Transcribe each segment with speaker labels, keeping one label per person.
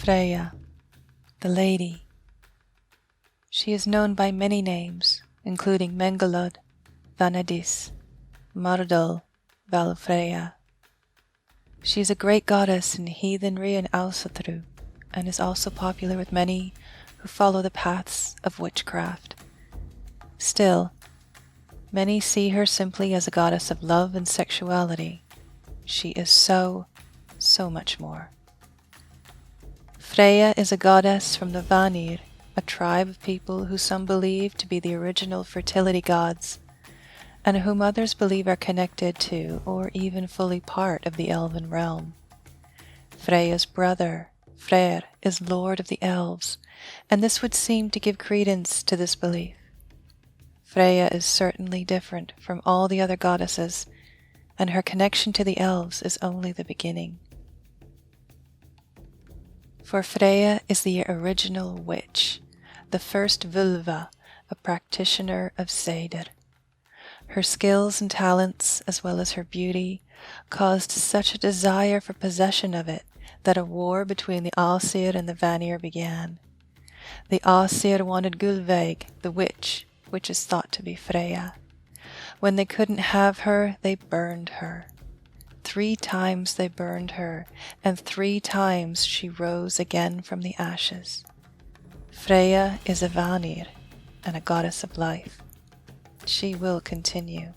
Speaker 1: Freya, the Lady. She is known by many names, including Mengelod, Vanadis, Mardul, Freya. She is a great goddess in heathenry and Ausatru, and is also popular with many who follow the paths of witchcraft. Still, many see her simply as a goddess of love and sexuality. She is so much more. Freya is a goddess from the Vanir, a tribe of people who some believe to be the original fertility gods, and whom others believe are connected to or even fully part of the elven realm. Freya's brother, Freyr, is lord of the elves, and this would seem to give credence to this belief. Freya is certainly different from all the other goddesses, and her connection to the elves is only the beginning. For Freya is the original witch, the first vulva, a practitioner of Seder. Her skills and talents, as well as her beauty, caused such a desire for possession of it that a war between the Aesir and the Vanir began. The Aesir wanted Gulveig, the witch, which is thought to be Freya. When they couldn't have her, they burned her. 3 times they burned her, and 3 times she rose again from the ashes. Freya is a Vanir and a goddess of life. She will continue.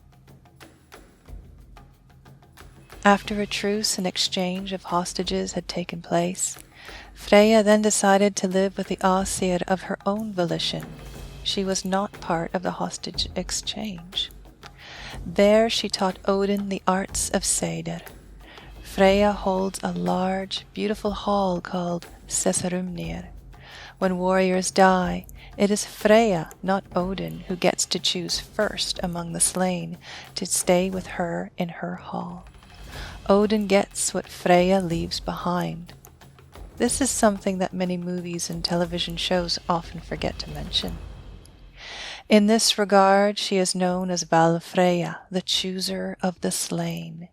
Speaker 1: After a truce and exchange of hostages had taken place, Freya then decided to live with the Aesir of her own volition. She was not part of the hostage exchange. There she taught Odin the arts of Seder. Freya holds a large, beautiful hall called Sessarumnir. When warriors die, it is Freya, not Odin, who gets to choose first among the slain to stay with her in her hall. Odin gets what Freya leaves behind. This is something that many movies and television shows often forget to mention. In this regard, she is known as Freya, the chooser of the slain.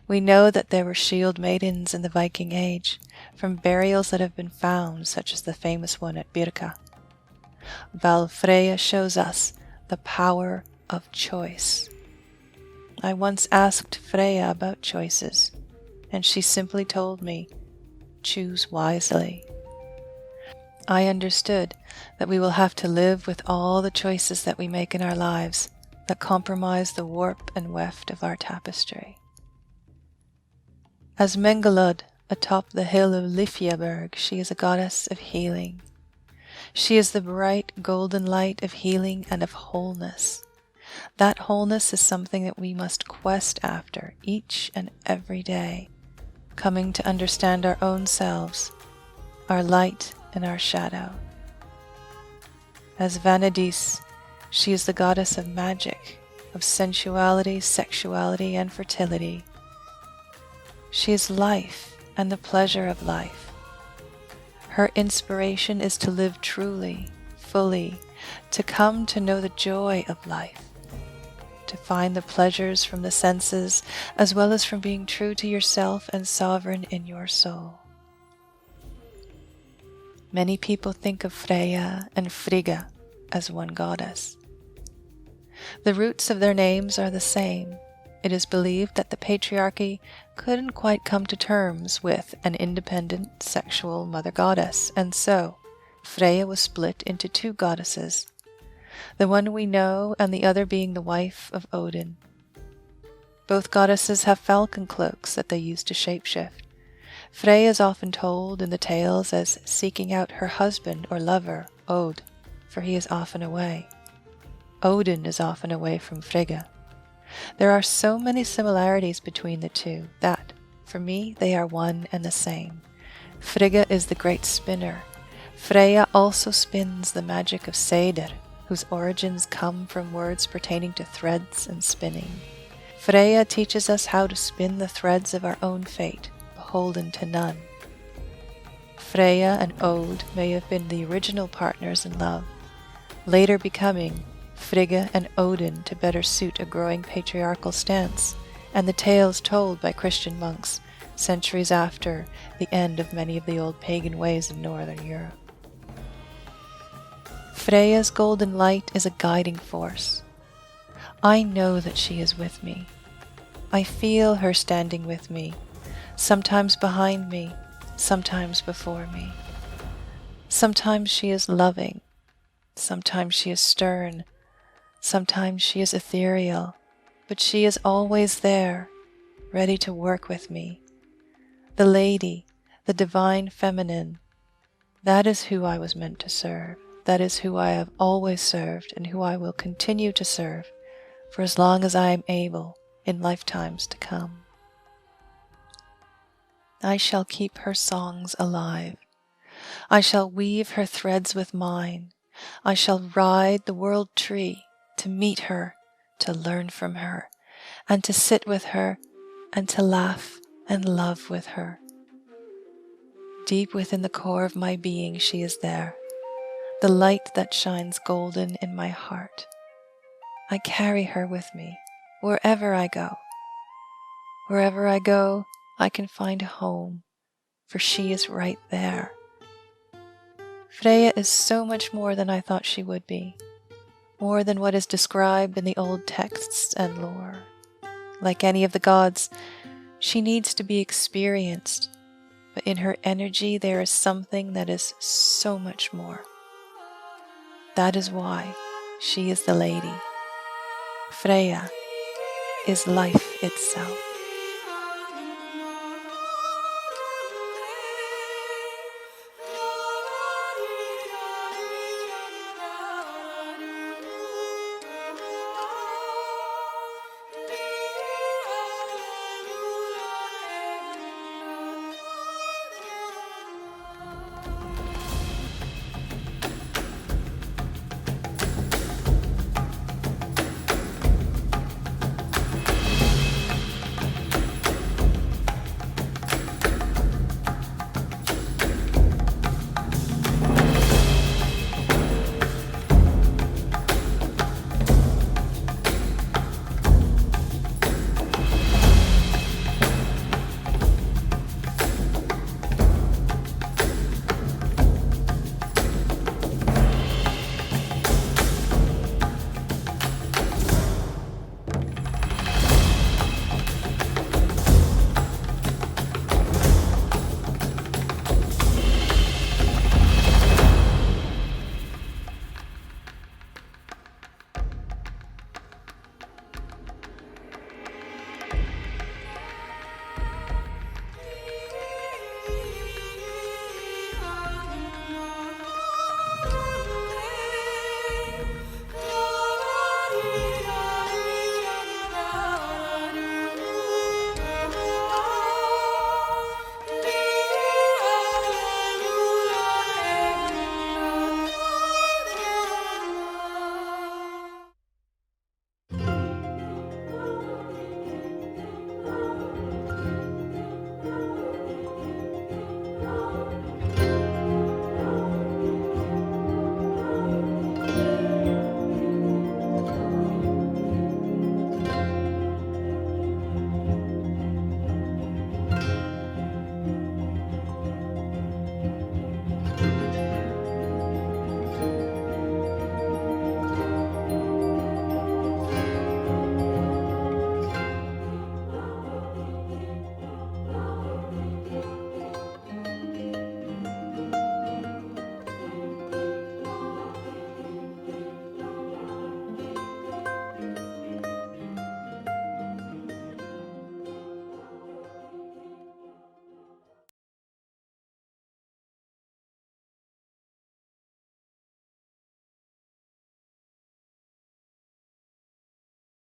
Speaker 1: We know that there were shield maidens in the Viking Age, from burials that have been found, such as the famous one at Birka. Freya shows us the power of choice. I once asked Freya about choices, and she simply told me, "Choose wisely." I understood that we will have to live with all the choices that we make in our lives that compromise the warp and weft of our tapestry. As Mengelod atop the hill of Lifjaberg, she is a goddess of healing. She is the bright golden light of healing and of wholeness. That wholeness is something that we must quest after each and every day, coming to understand our own selves, our light and our shadow. As Vanadis, she is the goddess of magic, of sensuality, sexuality, and fertility. She is life and the pleasure of life. Her inspiration is to live truly, fully, to come to know the joy of life, to find the pleasures from the senses, as well as from being true to yourself and sovereign in your soul. Many people think of Freya and Frigga as one goddess. The roots of their names are the same. It is believed that the patriarchy couldn't quite come to terms with an independent sexual mother goddess, and so Freya was split into 2 goddesses, the one we know and the other being the wife of Odin. Both goddesses have falcon cloaks that they use to shapeshift. Freya is often told in the tales as seeking out her husband or lover, Od, for he is often away. Odin is often away from Frigga. There are so many similarities between the two that, for me, they are one and the same. Frigga is the great spinner. Freya also spins the magic of Seder, whose origins come from words pertaining to threads and spinning. Freya teaches us how to spin the threads of our own fate, beholden to none. Freya and Od may have been the original partners in love, later becoming Frigga and Odin to better suit a growing patriarchal stance, and the tales told by Christian monks centuries after the end of many of the old pagan ways in Northern Europe. Freya's golden light is a guiding force. I know that she is with me. I feel her standing with me, sometimes behind me, sometimes before me. Sometimes she is loving, sometimes she is stern, sometimes she is ethereal, but she is always there, ready to work with me. The lady, the divine feminine, that is who I was meant to serve. That is who I have always served and who I will continue to serve for as long as I am able in lifetimes to come. I shall keep her songs alive. I shall weave her threads with mine. I shall ride the world tree to meet her, to learn from her, and to sit with her, and to laugh and love with her. Deep within the core of my being she is there, the light that shines golden in my heart. I carry her with me wherever I go. Wherever I go, I can find a home, for she is right there. Freya is so much more than I thought she would be, more than what is described in the old texts and lore. Like any of the gods, she needs to be experienced, but in her energy there is something that is so much more. That is why she is the lady. Freya is life itself.